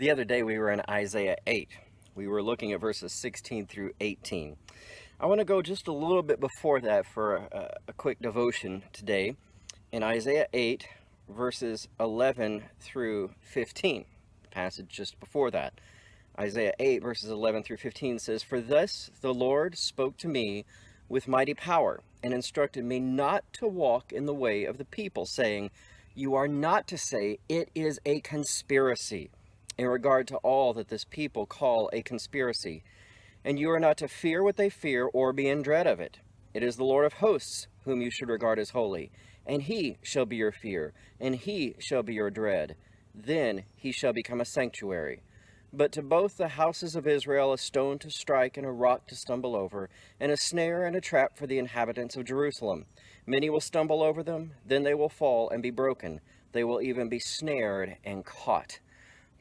The other day we were in Isaiah 8. We were looking at verses 16 through 18. I want to go just a little bit before that for a quick devotion today in Isaiah 8, verses 11 through 15. The passage just before that. Isaiah 8, verses 11 through 15 says, "For thus the Lord spoke to me with mighty power, and instructed me not to walk in the way of the people, saying, You are not to say, it is a conspiracy, in regard to all that this people call a conspiracy. And you are not to fear what they fear, or be in dread of it. It is the Lord of hosts, whom you should regard as holy. And he shall be your fear, and he shall be your dread. Then he shall become a sanctuary. But to both the houses of Israel a stone to strike, and a rock to stumble over, and a snare and a trap for the inhabitants of Jerusalem. Many will stumble over them, then they will fall and be broken. They will even be snared and caught."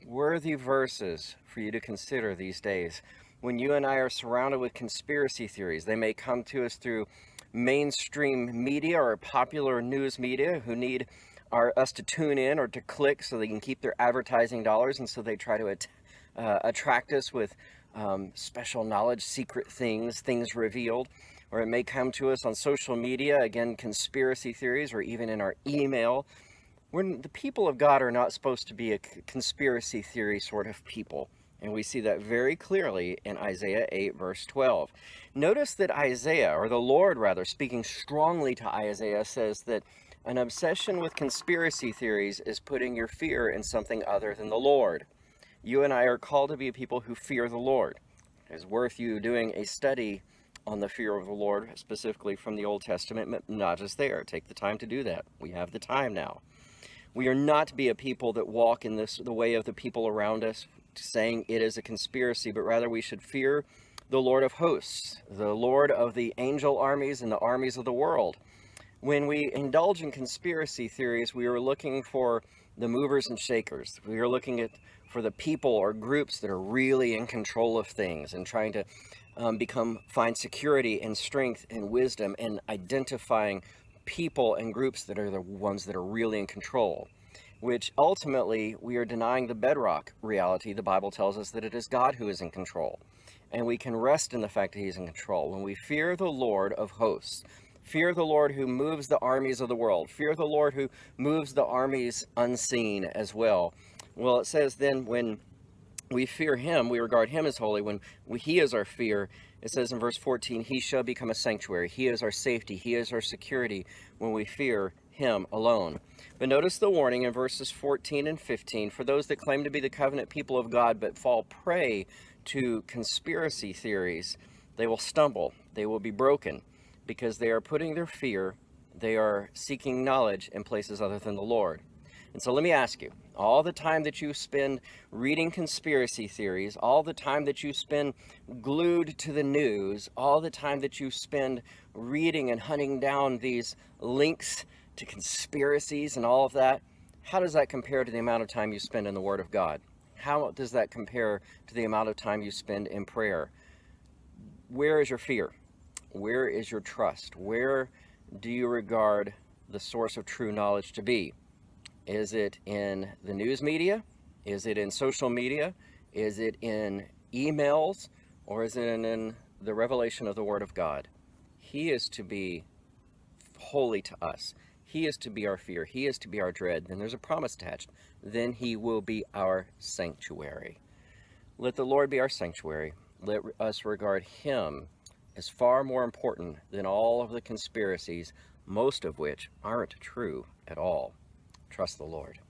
Worthy verses for you to consider these days. When you and I are surrounded with conspiracy theories, they may come to us through mainstream media or popular news media who need us to tune in or to click so they can keep their advertising dollars, and so they try to attract us with special knowledge, secret things revealed. Or it may come to us on social media, again, conspiracy theories, or even in our email. When the people of God are not supposed to be a conspiracy theory sort of people. And we see that very clearly in Isaiah 8, verse 12. Notice that Isaiah, or the Lord rather, speaking strongly to Isaiah, says that an obsession with conspiracy theories is putting your fear in something other than the Lord. You and I are called to be people who fear the Lord. It's worth you doing a study on the fear of the Lord, specifically from the Old Testament, but not just there. Take the time to do that. We have the time now. We are not to be a people that walk in the way of the people around us, saying it is a conspiracy, but rather we should fear the Lord of hosts, the Lord of the angel armies and the armies of the world. When we indulge in conspiracy theories, we are looking for the movers and shakers. We are looking for the people or groups that are really in control of things and trying to find security and strength and wisdom in identifying people and groups that are the ones that are really in control, which ultimately we are denying the bedrock reality. The Bible tells us that it is God who is in control, and we can rest in the fact that he's in control. When we fear the Lord of hosts, fear the Lord who moves the armies of the world, fear the Lord who moves the armies unseen as well. Well, it says then when we fear him, we regard him as holy. When he is our fear, it says in verse 14, he shall become a sanctuary. He is our safety. He is our security when we fear him alone. But notice the warning in verses 14 and 15. For those that claim to be the covenant people of God but fall prey to conspiracy theories, they will stumble. They will be broken because they are putting their fear, they are seeking knowledge in places other than the Lord. And so let me ask you, all the time that you spend reading conspiracy theories, all the time that you spend glued to the news, all the time that you spend reading and hunting down these links to conspiracies and all of that, how does that compare to the amount of time you spend in the Word of God? How does that compare to the amount of time you spend in prayer? Where is your fear? Where is your trust? Where do you regard the source of true knowledge to be? Is it in the news media? Is it in social media? Is it in emails? Or is it in the revelation of the Word of God? He is to be holy to us. He is to be our fear. He is to be our dread. Then there's a promise attached. Then he will be our sanctuary. Let the Lord be our sanctuary. Let us regard him as far more important than all of the conspiracies, most of which aren't true at all. Trust the Lord.